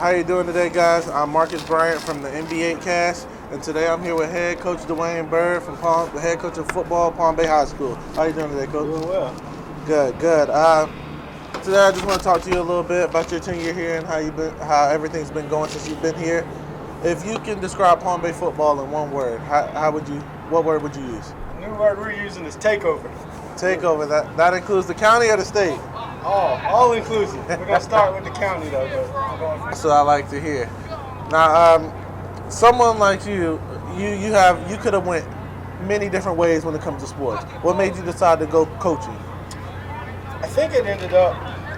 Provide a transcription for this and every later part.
How you doing today, guys? I'm Marcus Bryant from the NBA Cast, and today I'm here with head coach Dwayne Bird from the head coach of football, Palm Bay High School. How you doing today, coach? Doing well. Good. Today I just want to talk to you a little bit about your tenure here and how everything's been going since you've been here. If you can describe Palm Bay football in one word, what word would you use? The new word we're using is takeover. Takeover. That includes the county or the state? All inclusive. We're gonna start with the county though, but I'm going for That's what I like to hear. Now, someone like you could have went many different ways when it comes to sports. What made you decide to go coaching? I think it ended up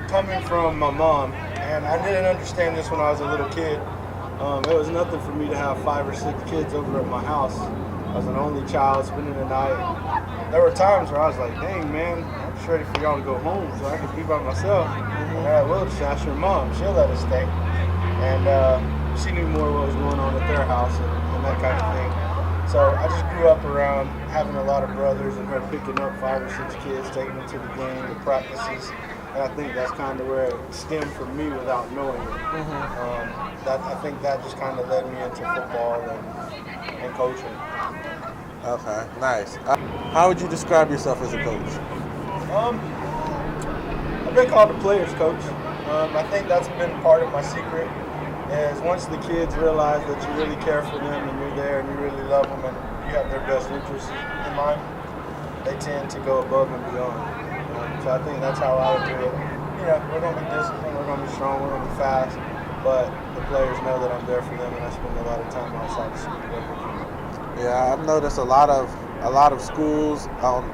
coming from my mom, and I didn't understand this when I was a little kid. It was nothing for me to have 5 or 6 kids over at my house. I was an only child, spending the night. There were times where I was like, dang, man, I'm just ready for y'all to go home so I can be by myself. And well, just ask your mom. She'll let us stay. And she knew more what was going on at their house and that kind of thing. So I just grew up around having a lot of brothers and her picking up 5 or 6 kids, taking them to the game, the practices. And I think that's kind of where it stemmed for me without knowing it. I think that just kind of led me into football and coaching. Okay, nice. How would you describe yourself as a coach? I've been called a player's coach. I think that's been part of my secret, is once the kids realize that you really care for them and you're there and you really love them and you have their best interests in mind, they tend to go above and beyond. So I think that's how I would do it. You know, we're going to be disciplined, we're going to be strong, we're going to be fast, but the players know that I'm there for them and I spend a lot of time outside the school working with them. Yeah, I've noticed a lot of schools on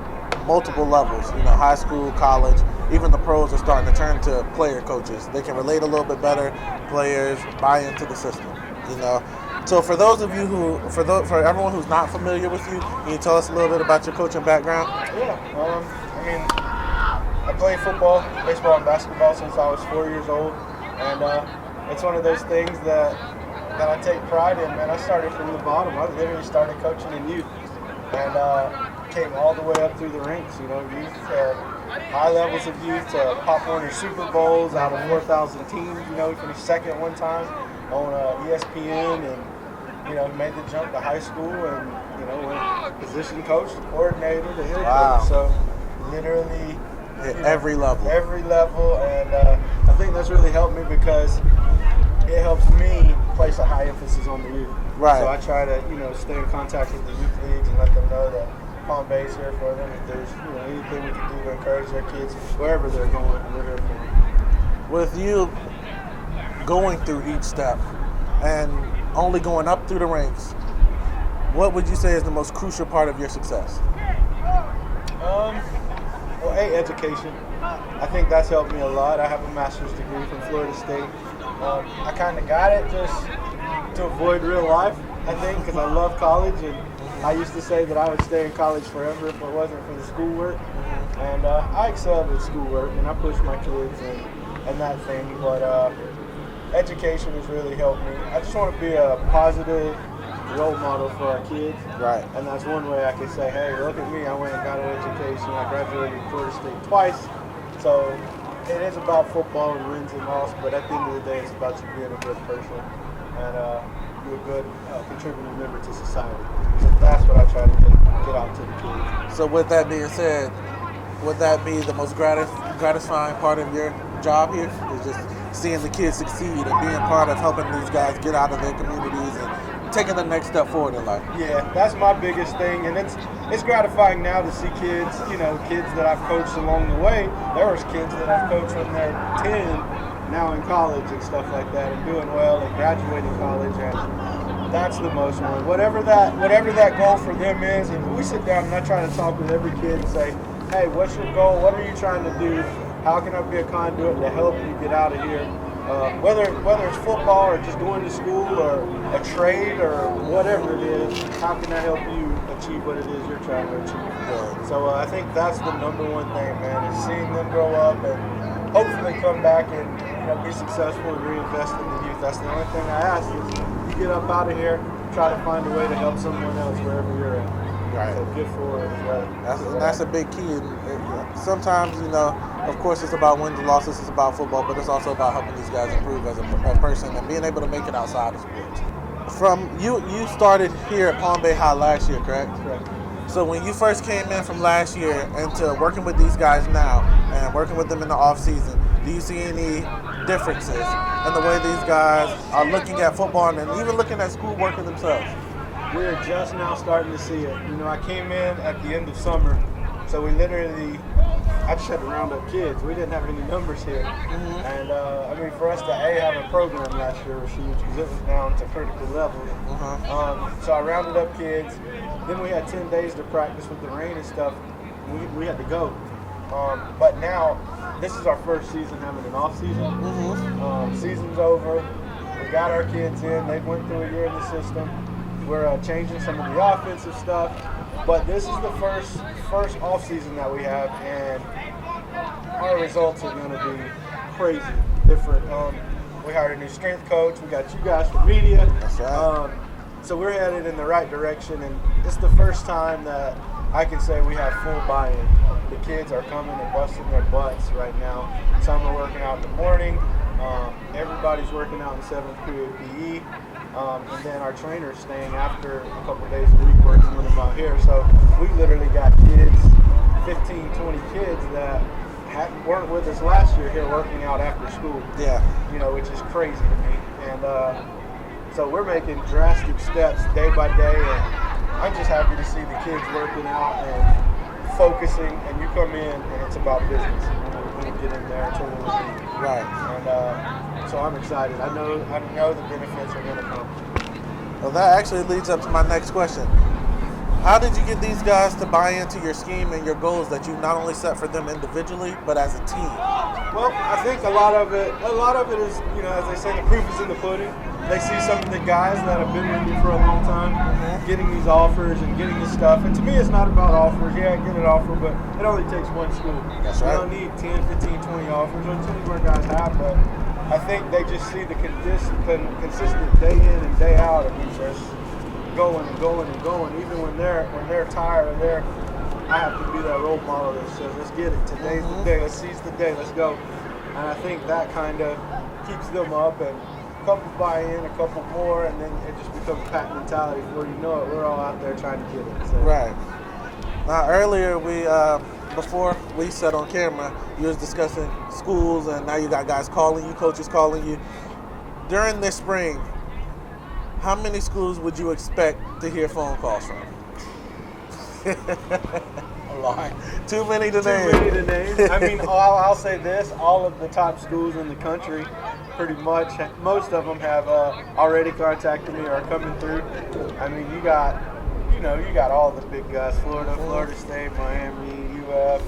multiple levels, high school, college, even the pros are starting to turn to player coaches. They can relate a little bit better, players buy into the system, So for those of you for everyone who's not familiar with you, can you tell us a little bit about your coaching background? Yeah, I played football, baseball, and basketball since I was 4 years old, and it's one of those things that I take pride in. Man, I started from the bottom. I literally started coaching in youth, and came all the way up through the ranks. Youth, high levels of youth to Pop Warner Super Bowls out of 4,000 teams. We finished second one time on ESPN, and made the jump to high school, and went position coach, the coordinator, the head coach. So literally. Every level, and I think that's really helped me because it helps me place a high emphasis on the youth. Right. So I try to stay in contact with the youth leagues and let them know that Palm Bay is here for them. If there's anything we can do to encourage their kids wherever they're going, we're here for them. With you going through each step and only going up through the ranks, what would you say is the most crucial part of your success? Well, education. I think that's helped me a lot. I have a master's degree from Florida State. I kind of got it just to avoid real life, I think, because I love college, and I used to say that I would stay in college forever if it wasn't for the schoolwork. And I excelled at schoolwork, and I pushed my kids and that thing, but education has really helped me. I just want to be a positive role model for our kids. Right. And that's one way I can say, hey, look at me, I went and got an education. I graduated Florida State twice. So it is about football and wins and losses, but at the end of the day, it's about you being a good person and be a good contributing member to society. So that's what I try to get out to the kids. So with that being said, would that be the most gratifying part of your job here? Is just seeing the kids succeed and being part of helping these guys get out of their communities and taking the next step forward in life? Yeah, that's my biggest thing, and it's gratifying now to see kids, kids that I've coached along the way. There was kids that I've coached when they're 10, now in college and stuff like that, and doing well and graduating college, and that's the most one. Whatever that goal for them is, and we sit down and I try to talk with every kid and say, hey, what's your goal? What are you trying to do? How can I be a conduit to help you get out of here? Whether it's football or just going to school or a trade or whatever it is, how can I help you achieve what it is you're trying to achieve? So I think that's the number one thing, man, is seeing them grow up and hopefully come back and be successful and reinvest in the youth. That's the only thing I ask is you get up out of here, try to find a way to help someone else wherever you're at. Right. So good for it as well. That's a big key. And sometimes, Of course, it's about wins and losses. It's about football, but it's also about helping these guys improve as a person and being able to make it outside of sports. From you started here at Palm Bay High last year, correct? Correct. So when you first came in from last year into working with these guys now and working with them in the off season, do you see any differences in the way these guys are looking at football and even looking at school working themselves? We're just now starting to see it. You know, I came in at the end of summer, so I just had to round up kids. We didn't have any numbers here. Mm-hmm. And, I mean, for us to have a program last year was huge because it was down to critical levels. So I rounded up kids. Then we had 10 days to practice with the rain and stuff. We had to go. But now, this is our first season having an off season. Season's over. We got our kids in. They went through a year in the system. We're changing some of the offensive stuff. But this is the first off season that we have, and our results are going to be crazy different. We hired a new strength coach. We got you guys from media. That's right. So we're headed in the right direction, and it's the first time that I can say we have full buy-in. The kids are coming and busting their butts right now. Some are working out in the morning. Everybody's working out in 7th period PE. And then our trainer's staying after a couple of days a week working with them out here. So we literally got kids, 15, 20 kids that weren't with us last year here working out after school. Yeah. You know, which is crazy to me. And so we're making drastic steps day by day. And I'm just happy to see the kids working out and focusing. And you come in and it's about business when you get in there until we leave. Right. And so I'm excited. I know the benefits are going to come. Well, that actually leads up to my next question. How did you get these guys to buy into your scheme and your goals that you not only set for them individually, but as a team? Well, I think a lot of it is, you know, as they say, the proof is in the pudding. They see some of the guys that have been with me for a long time getting these offers and getting this stuff. And to me, it's not about offers. Yeah, I get an offer, but it only takes one school. That's right. You don't need 10, 15, 20 offers. There's too many more guys have, but I think they just see the consistent day in and day out of me just going and going and going. Even when they're tired or I have to be that role model that says, let's get it. Today's the day. Let's seize the day. Let's go. And I think that kind of keeps them up, and a couple buy in, a couple more, and then it just becomes pack mentality. Before you know it, we're all out there trying to get it. So. Right. Now, earlier before we sat on camera, you was discussing schools, and now you got guys calling you, coaches calling you. During this spring, how many schools would you expect to hear phone calls from? A lot. Too many to name. Too many to name. I mean, I'll say this: all of the top schools in the country, pretty much, most of them have already contacted me or are coming through. I mean, you got all the big guys: Florida State, Miami, UF.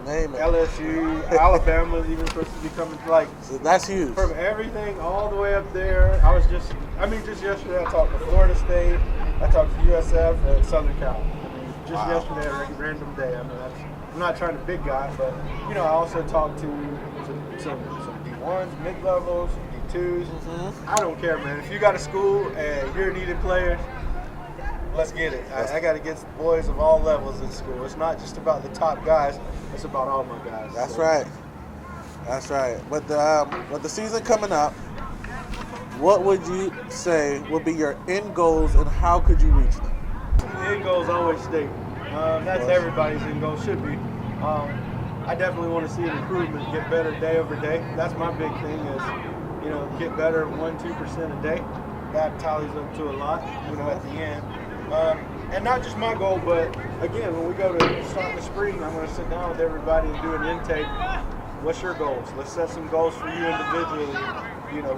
Name it. LSU, Alabama's even supposed to be coming. Like, so that's huge. From everything all the way up there. Just yesterday I talked to Florida State. I talked to USF and Southern Cal. Just yesterday, a random day. I mean, I'm not trying to big guy, but I also talked to some D1s, mid-levels, D2s. I don't care, man. If you got a school and you're needing players, let's get it. I got to get boys of all levels in school. It's not just about the top guys. It's about all my guys. That's right. That's right. With the season coming up, what would you say would be your end goals, and how could you reach them? The end goal is always state. That's everybody's end goal, should be. I definitely want to see an improvement, get better day over day. That's my big thing is, get better 1-2% a day. That tallies up to a lot, at the end. And not just my goal, but again, when we go to start the spring, I'm going to sit down with everybody and do an intake. What's your goals? Let's set some goals for you individually.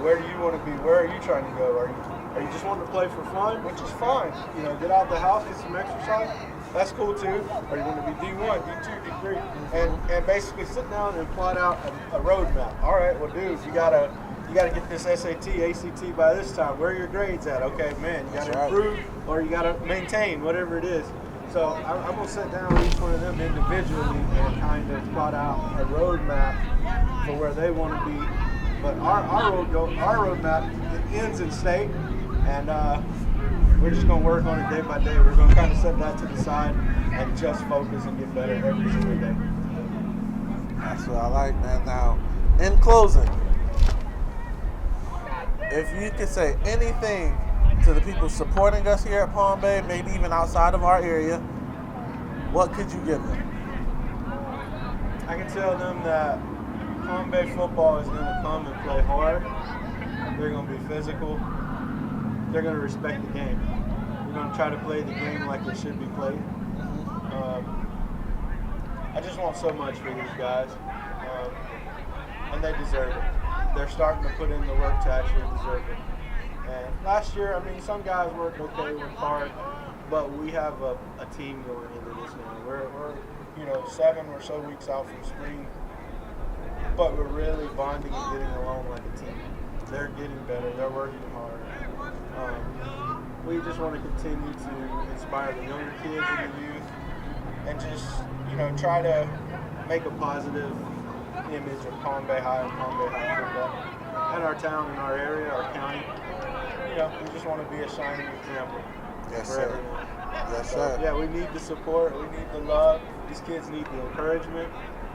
Where do you want to be? Where are you trying to go? Are you just wanting to play for fun? Which is fine. Get out the house, get some exercise. That's cool too. Or you want to be D1, D2, D3, and basically sit down and plot out a roadmap. All right, well, dude, you gotta get this SAT, ACT by this time. Where are your grades at? Okay, man, you gotta improve or you gotta maintain, whatever it is. So I'm gonna sit down with each one of them individually and kind of plot out a roadmap for where they want to be. But our roadmap ends in state, and we're just going to work on it day by day. We're going to kind of set that to the side and just focus and get better every single day. That's what I like, man. Now, in closing, if you could say anything to the people supporting us here at Palm Bay, maybe even outside of our area, what could you give them? I can tell them that Palm Bay football is going to come and play hard. They're going to be physical. They're going to respect the game. We're going to try to play the game like it should be played. I just want so much for these guys, and they deserve it. They're starting to put in the work to actually deserve it. And last year, I mean, some guys worked okay, worked hard, but we have a team going into this now. We're 7 or so weeks out from spring, but we're really bonding and getting along like a team. They're getting better. They're working hard. We just want to continue to inspire the younger kids and the youth, and just try to make a positive image of Palm Bay High and Palm Bay High football and our town and our area, our county. We just want to be a shining example. Yes, for sir. everyone. Yes, So, sir. yeah, we need the support. We need the love. These kids need the encouragement.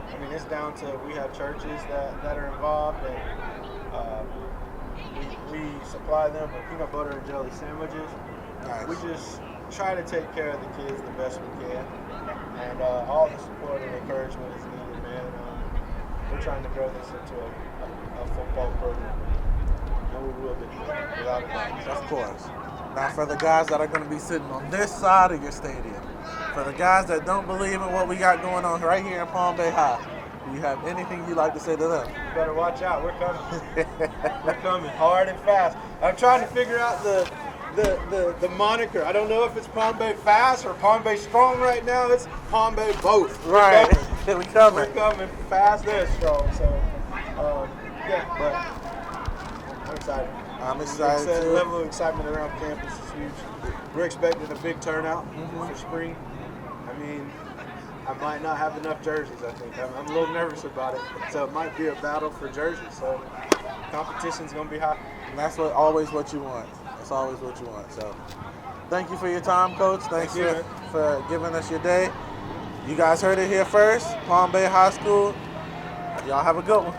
I mean, it's down to we have churches that are involved, and we supply them with peanut butter and jelly sandwiches. Nice. We just try to take care of the kids the best we can, and all the support and encouragement is needed, man. We're trying to grow this into a football program, and we will be, without a doubt. Of course. Now, for the guys that are going to be sitting on this side of your stadium, for the guys that don't believe in what we got going on right here in Palm Bay High, do you have anything you'd like to say to them? You better watch out. We're coming. We're coming hard and fast. I'm trying to figure out the moniker. I don't know if it's Palm Bay Fast or Palm Bay Strong right now. It's Palm Bay both. Right. We're coming. We're coming fast and strong. So, but I'm excited. I'm excited The too. level of excitement around campus is huge. We're expecting a big turnout for spring. I mean, I might not have enough jerseys, I think. I'm a little nervous about it. So it might be a battle for jerseys. So competition's going to be high. And that's always what you want. That's always what you want. So thank you for your time, Coach. Thanks Thank you, for giving us your day. You guys heard it here first. Palm Bay High School. Y'all have a good one.